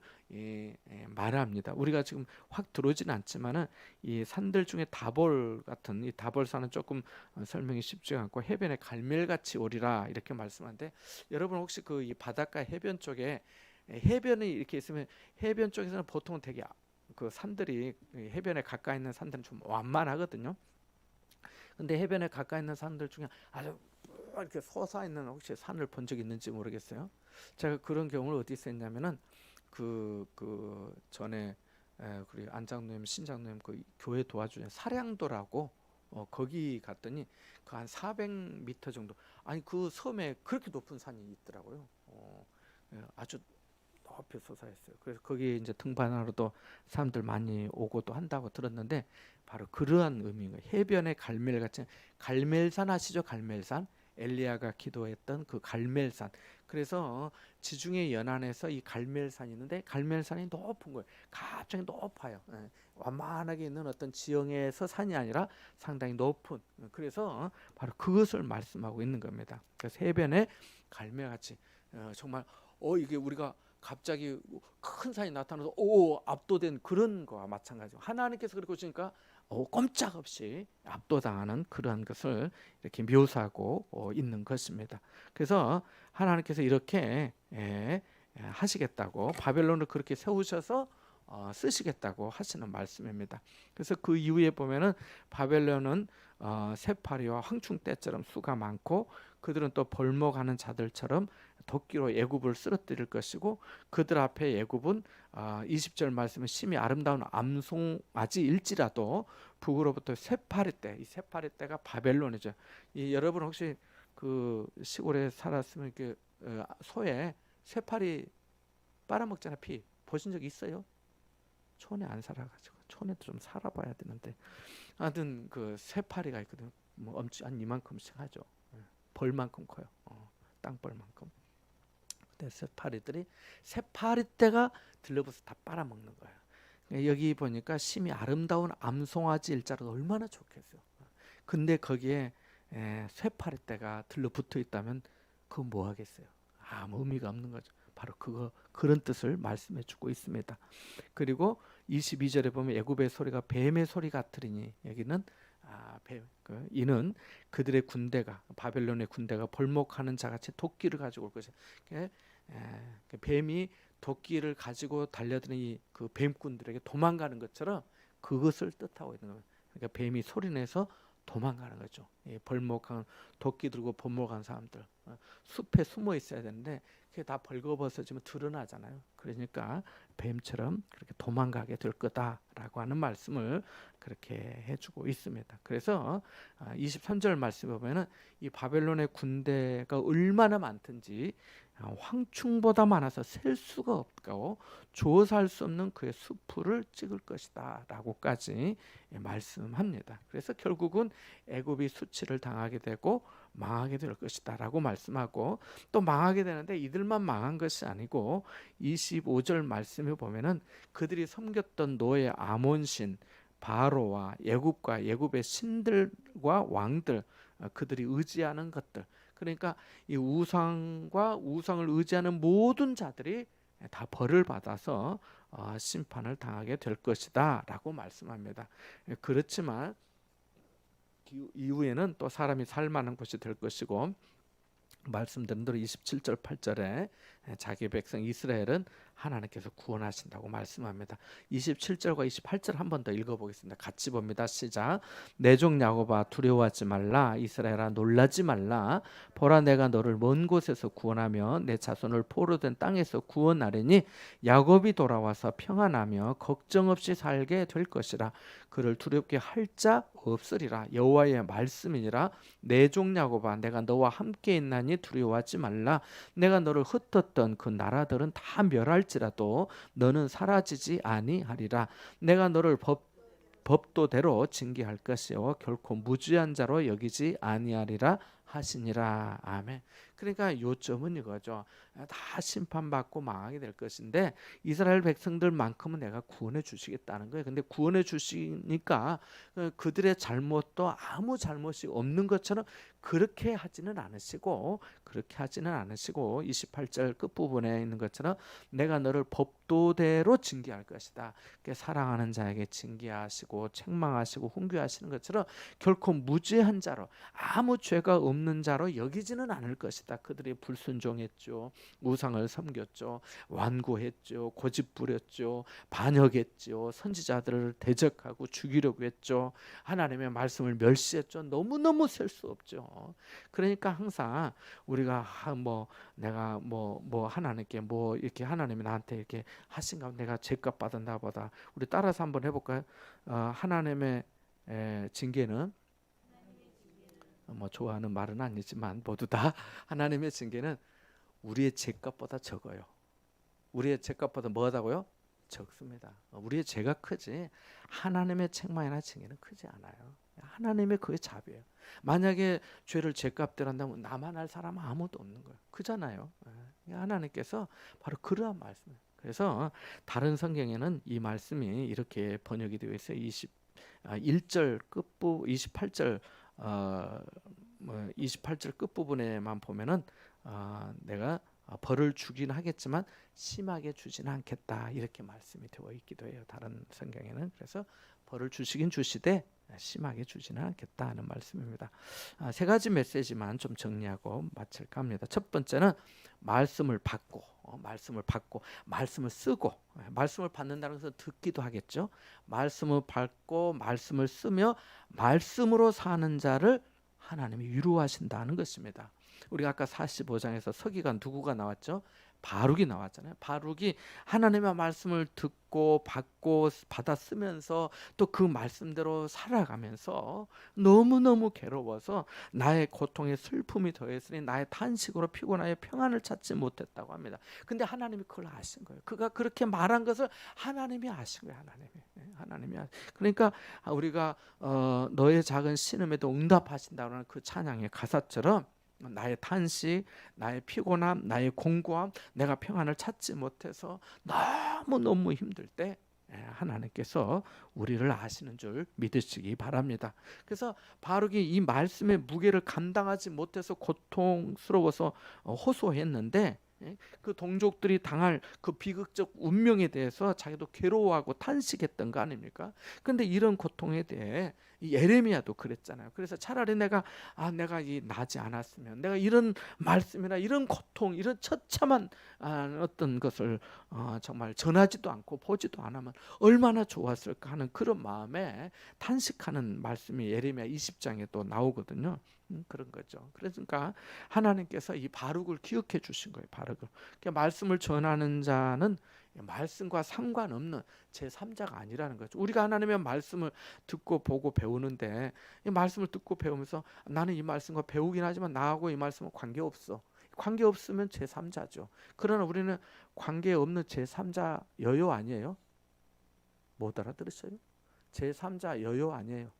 말합니다. 우리가 지금 확 들어오지는 않지만은 이 산들 중에 다볼 같은 이 다볼산은 조금 설명이 쉽지 않고 해변에 갈멜같이 오리라 이렇게 말씀하는데 여러분 혹시 그 이 바닷가 해변 쪽에 해변이 이렇게 있으면 해변 쪽에서는 보통 되게 그 산들이 해변에 가까이 있는 산들은 좀 완만하거든요. 근데 해변에 가까이 있는 산들 중에 아주 이렇게 솟아 있는 혹시 산을 본 적 있는지 모르겠어요. 제가 그런 경우를 어디서 했냐면은 그 전에 우리 안장로님, 신장로님 그 교회 도와주는 사량도라고 거기 갔더니 그 한 400m 정도 아니 그 섬에 그렇게 높은 산이 있더라고요. 아주 높이 솟아있어요. 그래서 거기 이제 등반하러도 사람들 많이 오고도 한다고 들었는데 바로 그러한 의미인 거예요. 해변의 갈멜 같은 갈멜산 아시죠? 갈멜산 엘리야가 기도했던 그 갈멜산. 그래서 지중해 연안에서 이 갈멜산이 있는데 갈멜산이 높은 거예요. 갑자기 높아요. 완만하게 있는 어떤 지형에서 산이 아니라 상당히 높은. 그래서 바로 그것을 말씀하고 있는 겁니다. 그래서 해변의 갈멜같이 정말 이게 우리가 갑자기 큰 산이 나타나서 압도된 그런 거와 마찬가지고 하나님께서 그렇게 오시니까 꼼짝없이 압도당하는 그러한 것을 이렇게 묘사하고 있는 것입니다. 그래서 하나님께서 이렇게 하시겠다고 바벨론을 그렇게 세우셔서 쓰시겠다고 하시는 말씀입니다. 그래서 그 이후에 보면은 바벨론은 새파리와 황충 떼처럼 수가 많고 그들은 또 벌목하는 자들처럼 도끼로 애굽을 쓰러뜨릴 것이고 그들 앞에 애굽은 20절 말씀은 심히 아름다운 암송아지일지라도 북으로부터 새파리떼, 이 새파리떼가 바벨론이죠. 여러분 혹시 그 시골에 살았으면 이렇게 소에 새파리 빨아먹잖아. 피 보신 적 있어요? 촌에 안 살아가지고 촌에 좀 살아봐야 되는데 하여튼 그 새파리가 있거든요. 뭐 엄청 한 이만큼씩 하죠. 벌만큼 커요. 땅벌만큼. 근데 새파리떼가 들러붙어서 다 빨아먹는 거예요. 여기 보니까 심히 아름다운 암송아지 일자로 얼마나 좋겠어요. 근데 거기에 새파리떼가 들러붙어 있다면 그건 뭐 하겠어요? 아무 의미가 없는 거죠. 바로 그런 뜻을 말씀해 주고 있습니다. 그리고 22절에 보면 애굽의 소리가 뱀의 소리 같으리니 여기는 이는 그들의 군대가 바벨론의 군대가 벌목하는 자같이 도끼를 가지고 올 것이다. 뱀이 도끼를 가지고 달려드는 그 뱀꾼들에게 도망가는 것처럼 그것을 뜻하고 있는 거예요. 그러니까 뱀이 소리내서 도망가는 거죠. 벌목한 도끼 들고 벌목한 사람들 숲에 숨어 있어야 되는데 그게 다 벌거벗어지면 드러나잖아요. 그러니까 뱀처럼 그렇게 도망가게 될 거다라고 하는 말씀을 그렇게 해주고 있습니다. 그래서 23절 말씀에 보면은 이 바벨론의 군대가 얼마나 많든지 황충보다 많아서 셀 수가 없고 조사할 수 없는 그의 수풀을 찍을 것이다 라고까지 말씀합니다. 그래서 결국은 애굽이 수치를 당하게 되고 망하게 될 것이다 라고 말씀하고 또 망하게 되는데 이들만 망한 것이 아니고 25절 말씀에 보면은 그들이 섬겼던 노예 아몬신 바로와 애굽과 애굽의 신들과 왕들 그들이 의지하는 것들 그러니까 이 우상과 우상을 의지하는 모든 자들이 다 벌을 받아서 심판을 당하게 될 것이다 라고 말씀합니다. 그렇지만 이후에는 또 사람이 살만한 곳이 될 것이고 말씀드린 대로 27절 8절에 자기 백성 이스라엘은 하나님께서 구원하신다고 말씀합니다. 27절과 28절 한 번 더 읽어보겠습니다. 같이 봅니다. 시작. 내 종 야곱아 두려워하지 말라. 이스라엘아 놀라지 말라. 보라 내가 너를 먼 곳에서 구원하며 내 자손을 포로된 땅에서 구원하리니 야곱이 돌아와서 평안하며 걱정 없이 살게 될 것이라. 그를 두렵게 할 자 없으리라. 여호와의 말씀이니라. 내 종 야곱아, 내가 너와 함께 있나니 두려워하지 말라. 내가 너를 흩었던 그 나라들은 다 멸할지라도 너는 사라지지 아니하리라. 내가 너를 법도대로 징계할 것이요 결코 무죄한 자로 여기지 아니하리라 하시니라. 아멘. 그러니까 요점은 이거죠. 다 심판받고 망하게 될 것인데 이스라엘 백성들만큼은 내가 구원해 주시겠다는 거예요. 근데 구원해 주시니까 그들의 잘못도 아무 잘못이 없는 것처럼 그렇게 하지는 않으시고 28절 끝부분에 있는 것처럼 내가 너를 법도대로 징계할 것이다. 사랑하는 자에게 징계하시고 책망하시고 훈계하시는 것처럼 결코 무죄한 자로 아무 죄가 없는 자로 여기지는 않을 것이다. 그들이 불순종했죠. 우상을 섬겼죠. 완고했죠. 고집부렸죠. 반역했죠. 선지자들을 대적하고 죽이려고 했죠. 하나님의 말씀을 멸시했죠. 너무너무 셀 수 없죠. 그러니까 항상 우리가 내가 하나님께 이렇게 하나님이 나한테 이렇게 하신가, 내가 죄값 받았나 보다. 우리 따라서 한번 해볼까요? 하나님의 징계는 좋아하는 말은 아니지만 모두 다 하나님의 징계는 우리의 죄값보다 적어요. 우리의 죄값보다 뭐하다고요? 적습니다. 우리의 죄가 크지 하나님의 책망이나 징계는 크지 않아요. 하나님의 그의 자비예요. 만약에 죄를 죄값대로 한다면 나만 할 사람은 아무도 없는 거예요. 그잖아요. 하나님께서 바로 그러한 말씀이에요. 그래서 다른 성경에는 이 말씀이 이렇게 번역이 되어 있어요. 1절 끝부 28절 28절 끝부분에만 보면은 내가 벌을 주긴 하겠지만 심하게 주지는 않겠다, 이렇게 말씀이 되어 있기도 해요. 다른 성경에는. 그래서 벌을 주시긴 주시되 심하게 주지는 않겠다 하는 말씀입니다. 세 가지 메시지만 좀 정리하고 마칠까 합니다. 첫 번째는 말씀을 받고 말씀을 쓰고, 말씀을 받는다는 것은 듣기도 하겠죠. 말씀을 받고 말씀을 쓰며 말씀으로 사는 자를 하나님이 위로하신다는 것입니다. 우리가 아까 45장에서 서기관 누구가 나왔죠? 바룩이 나왔잖아요. 바룩이 하나님의 말씀을 듣고 받고 받아 쓰면서 또 그 말씀대로 살아가면서 너무너무 괴로워서 나의 고통에 슬픔이 더했으니 나의 탄식으로 피곤하여 평안을 찾지 못했다고 합니다. 근데 하나님이 그걸 아신 거예요. 그가 그렇게 말한 것을 하나님이 아신 거예요. 하나님이. 그러니까 우리가 너의 작은 신음에도 응답하신다는 그 찬양의 가사처럼 나의 탄식, 나의 피곤함, 나의 공고함, 내가 평안을 찾지 못해서 너무너무 힘들 때 하나님께서 우리를 아시는 줄 믿으시기 바랍니다. 그래서 바룩이 이 말씀의 무게를 감당하지 못해서 고통스러워서 호소했는데 그 동족들이 당할 그 비극적 운명에 대해서 자기도 괴로워하고 탄식했던 거 아닙니까? 근데 이런 고통에 대해 이 예레미야도 그랬잖아요. 그래서 차라리 내가 이 나지 않았으면, 내가 이런 말씀이나 이런 고통, 이런 처참한 어떤 것을 정말 전하지도 않고 보지도 않으면 얼마나 좋았을까 하는 그런 마음에 탄식하는 말씀이 예레미야 20장에 또 나오거든요. 그런 거죠. 그러니까 하나님께서 이 바룩을 기억해 주신 거예요. 바룩을. 그러니까 말씀을 전하는 자는 말씀과 상관없는 제3자가 아니라는 거죠. 우리가 하나님의 말씀을 듣고 보고 배우는데, 이 말씀을 듣고 배우면서 나는 이 말씀과 배우긴 하지만 나하고 이 말씀은 관계없어. 관계없으면 제3자죠. 그러나 우리는 관계없는 제3자여요, 아니에요? 못 알아들으셔요? 제3자여요, 아니에요?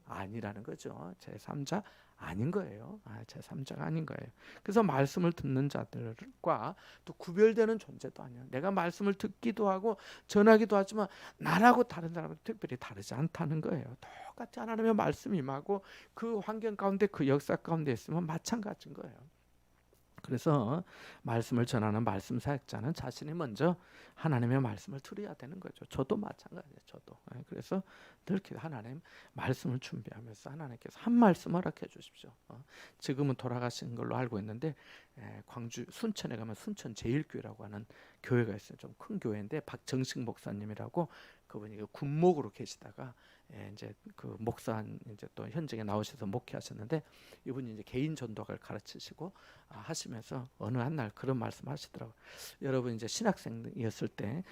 아니라는 거죠. 제3자 아닌 거예요. 제3자가 아닌 거예요. 그래서 말씀을 듣는 자들과 또 구별되는 존재도 아니에요. 내가 말씀을 듣기도 하고 전하기도 하지만 나라고 다른 사람은 특별히 다르지 않다는 거예요. 똑같이 하나님의 말씀이 임하고 그 환경 가운데 그 역사 가운데 있으면 마찬가지인 거예요. 그래서 말씀을 전하는 말씀 사역자는 자신이 먼저 하나님의 말씀을 들어야 되는 거죠. 저도 마찬가지예요. 저도. 그래서 늘 하나님 말씀을 준비하면서 하나님께서 한 말씀 허락해 주십시오. 지금은 돌아가신 걸로 알고 있는데 광주 순천에 가면 순천 제일교회라고 하는 교회가 있어요. 좀 큰 교회인데 박정식 목사님이라고, 그분이 군목으로 계시다가 이제 그 목사 이제 또 현직에 나오셔서 목회하셨는데 이분이 이제 개인 전도학을 가르치시고 하시면서 어느 한 날 그런 말씀하시더라고요. 여러분 이제 신학생이었을 때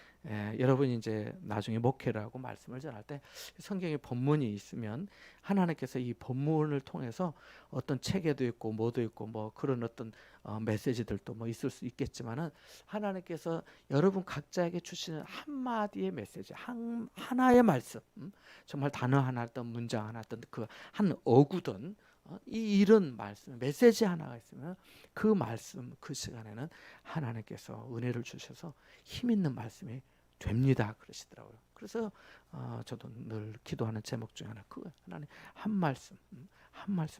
여러분이 이제 나중에 목회를 하고 말씀을 전할 때 성경에 본문이 있으면 하나님께서 이 본문을 통해서 어떤 체계도 있고 뭐도 있고 뭐 그런 어떤 메시지들도 뭐 있을 수 있겠지만은 하나님께서 여러분 각자에게 주시는 한마디의 메시지 하나의 말씀 정말 단어 하나든 문장 하나든 그 한 어구든 이런 말씀 메시지 하나가 있으면 그 말씀 그 시간에는 하나님께서 은혜를 주셔서 힘 있는 말씀이 됩니다 그러시더라고요. 그래서 저도 늘 기도하는 제목 중에 하나 그 하나님 한 말씀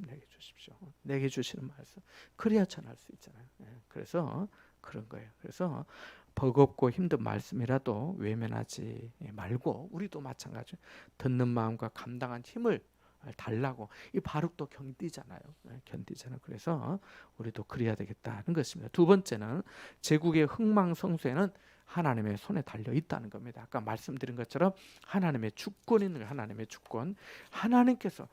내게 주십시오. 내게 주시는 말씀 그래야 전할 수 있잖아요. 그래서 그런 거예요. 그래서 버겁고 힘든 말씀이라도 외면하지 말고 우리도 마찬가지 듣는 마음과 감당한 힘을 달라고 이 바룩도 견디잖아요. 견디잖아요. 그래서 우리도 그래야 되겠다는 것입니다. 두 번째는 제국의 흥망성쇠는 하나님의 손에 달려 있다는 겁니다. 아까 말씀드린 것처럼 하나님의 주권이 있는 거예요. 하나님의 주권. 하나님께서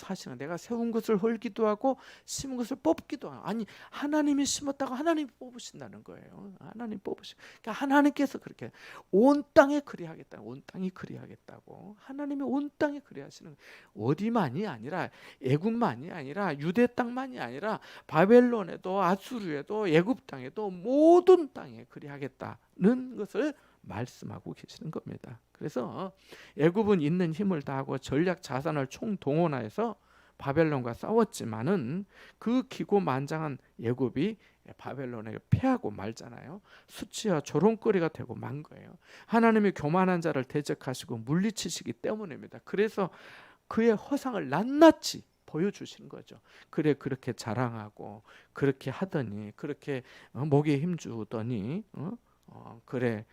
하시는 내가 세운 것을 헐기도 하고 심은 것을 뽑기도 하고 아니 하나님이 심었다고 하나님이 뽑으신다는 거예요. 하나님 뽑으시. 그러니까 하나님께서 그렇게 온 땅에 그리하겠다. 온 땅이 그리하겠다고 하나님이 온 땅에 그리하시는 어디만이 아니라 애굽만이 아니라 유대 땅만이 아니라 바벨론에도 아수르에도 애굽 땅에도 모든 땅에 그리하겠다는 것을 말씀하고 계시는 겁니다. 그래서 애굽은 있는 힘을 다하고 전략 자산을 총동원하여서 바벨론과 싸웠지만은 그 기고만장한 애굽이 바벨론에게 패하고 말잖아요. 수치와 조롱거리가 되고 만 거예요. 하나님이 교만한 자를 대적하시고 물리치시기 때문입니다. 그래서 그의 허상을 낱낱이 보여주시는 거죠. 그래 그렇게 자랑하고 그렇게 하더니 그렇게 목에 힘주더니 그래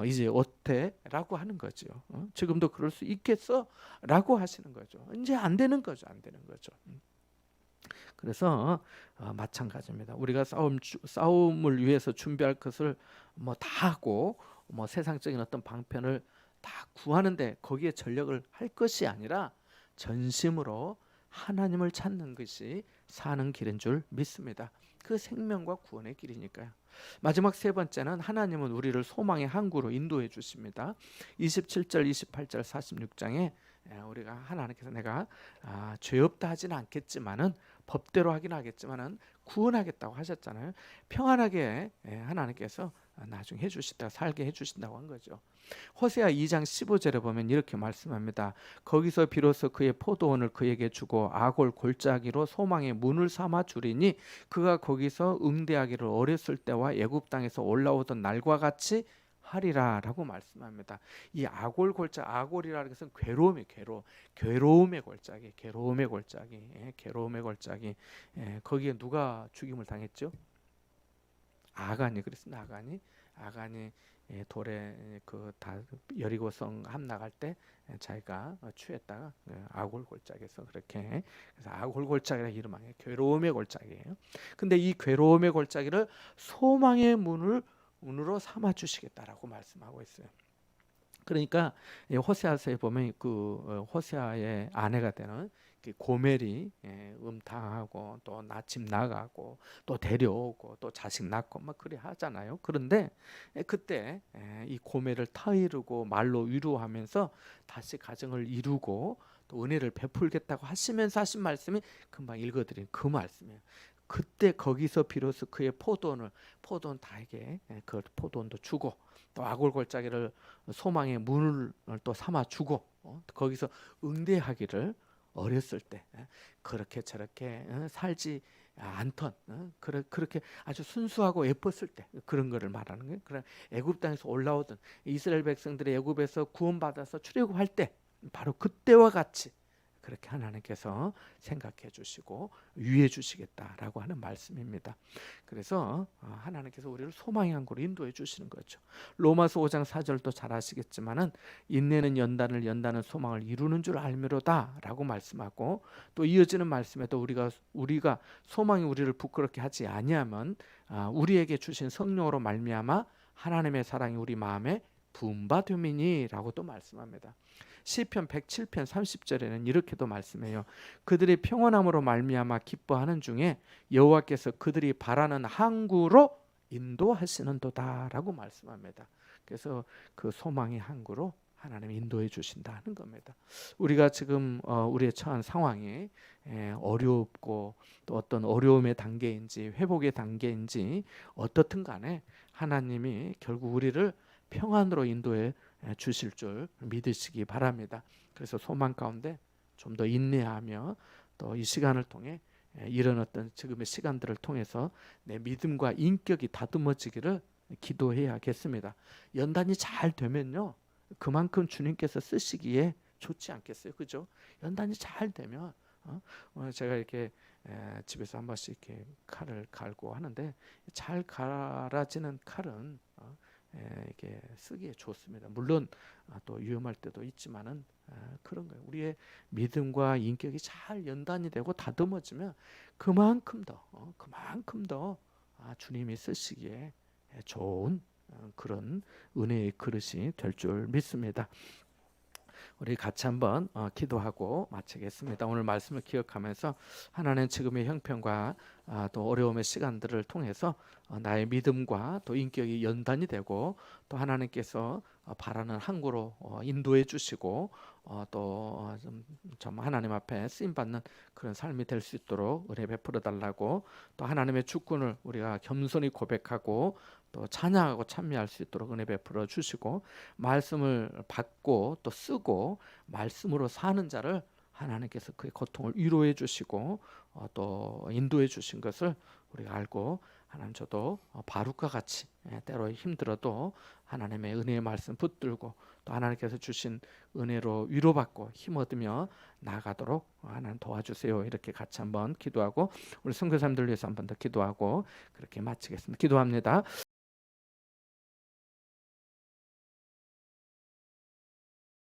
이제 어때라고 하는 거죠. 지금도 그럴 수 있겠어라고 하시는 거죠. 이제 안 되는 거죠. 안 되는 거죠. 그래서 마찬가지입니다. 우리가 싸움을 위해서 준비할 것을 뭐 다 하고 뭐 세상적인 어떤 방편을 다 구하는데 거기에 전력을 할 것이 아니라 전심으로 하나님을 찾는 것이 사는 길인 줄 믿습니다. 그 생명과 구원의 길이니까요. 마지막 세 번째는 하나님은 우리를 소망의 항구로 인도해 주십니다. 27절, 28절, 46장에 우리가 하나님께서 내가 죄 없다 하지는 않겠지만은 법대로 하긴 하겠지만은 구원하겠다고 하셨잖아요. 평안하게 하나님께서 나중에 해주시다 살게 해주신다고 한 거죠. 호세아 2장 15절에 보면 이렇게 말씀합니다. 거기서 비로소 그의 포도원을 그에게 주고 아골 골짜기로 소망의 문을 삼아 주리니 그가 거기서 응대하기를 어렸을 때와 애굽 땅에서 올라오던 날과 같이 하리라라고 말씀합니다. 이 아골 골짜 아골이라는 것은 괴로움의 골짜기 괴로움의 골짜기 거기에 누가 죽임을 당했죠? 아간이 그랬습니다. 아간이 돌에 그 다 여리고성 함락할 때 자기가 취했다가 아골 골짜기에서 그렇게 그래서 아골 골짜기라 이름하여 괴로움의 골짜기예요. 근데 이 괴로움의 골짜기를 소망의 문으로 삼아 주시겠다라고 말씀하고 있어요. 그러니까 호세아서에 보면 그 호세아의 아내가 되는 고멜이 당하고 또 집 나가고 또 데려오고 또 자식 낳고 막 그래 하잖아요. 그런데 그때 이 고멜을 타이르고 말로 위로하면서 다시 가정을 이루고 또 은혜를 베풀겠다고 하시면서 하신 말씀이 금방 읽어드린 그 말씀이에요. 그때 거기서 비로소 그의 포도원 다에게 그 포도원도 주고 또 아골 골짜기를 소망의 문을 또 삼아 주고 거기서 응대하기를 어렸을 때 그렇게 저렇게 살지 않던 그렇게 아주 순수하고 예뻤을 때 그런 거를 말하는 거예요. 그런 애굽 땅에서 올라오던 이스라엘 백성들이 애굽에서 구원받아서 출애굽할 때 바로 그때와 같이 그렇게 하나님께서 생각해 주시고 유해 주시겠다라고 하는 말씀입니다. 그래서 하나님께서 우리를 소망의 항구로 인도해 주시는 거죠. 로마서 5장 4절도 잘 아시겠지만은 인내는 연단은 소망을 이루는 줄 알미로다라고 말씀하고 또 이어지는 말씀에도 우리가 소망이 우리를 부끄럽게 하지 아니하면 우리에게 주신 성령으로 말미암아 하나님의 사랑이 우리 마음에 부음바 됨이니라고 또 말씀합니다. 시편 107편 30절에는 이렇게도 말씀해요. 그들이 평온함으로 말미암아 기뻐하는 중에 여호와께서 그들이 바라는 항구로 인도하시는도다라고 말씀합니다. 그래서 그 소망의 항구로 하나님 인도해 주신다는 겁니다. 우리가 지금 우리의 처한 상황이 어렵고 또 어떤 어려움의 단계인지 회복의 단계인지 어떻든 간에 하나님이 결국 우리를 평안으로 인도해 주실 줄 믿으시기 바랍니다. 그래서 소망 가운데 좀 더 인내하며 또 이 시간을 통해 이런 어떤 지금의 시간들을 통해서 내 믿음과 인격이 다듬어지기를 기도해야겠습니다. 연단이 잘 되면요, 그만큼 주님께서 쓰시기에 좋지 않겠어요, 그죠? 연단이 잘 되면 오늘 제가 이렇게 집에서 한 번씩 이렇게 칼을 갈고 하는데 잘 갈아지는 칼은 이게 쓰기에 좋습니다. 물론 또 위험할 때도 있지만은 그런 거예요. 우리의 믿음과 인격이 잘 연단이 되고 다듬어지면 그만큼 더 주님이 쓰시기에 좋은 그런 은혜의 그릇이 될 줄 믿습니다. 우리 같이 한번 기도하고 마치겠습니다. 오늘 말씀을 기억하면서 하나님 지금의 형편과 또 어려움의 시간들을 통해서 나의 믿음과 또 인격이 연단이 되고 또 하나님께서 바라는 항구로 인도해 주시고 또 좀 하나님 앞에 쓰임 받는 그런 삶이 될 수 있도록 은혜 베풀어 달라고, 또 하나님의 주권을 우리가 겸손히 고백하고 또 찬양하고 찬미할 수 있도록 은혜 베풀어 주시고, 말씀을 받고 또 쓰고 말씀으로 사는 자를 하나님께서 그의 고통을 위로해 주시고 또 인도해 주신 것을 우리가 알고, 하나님 저도 바룩과 같이 때로 힘들어도 하나님의 은혜의 말씀 붙들고 또 하나님께서 주신 은혜로 위로받고 힘 얻으며 나아가도록 하나님 도와주세요. 이렇게 같이 한번 기도하고 우리 선교사님들 위해서 한번 더 기도하고 그렇게 마치겠습니다. 기도합니다.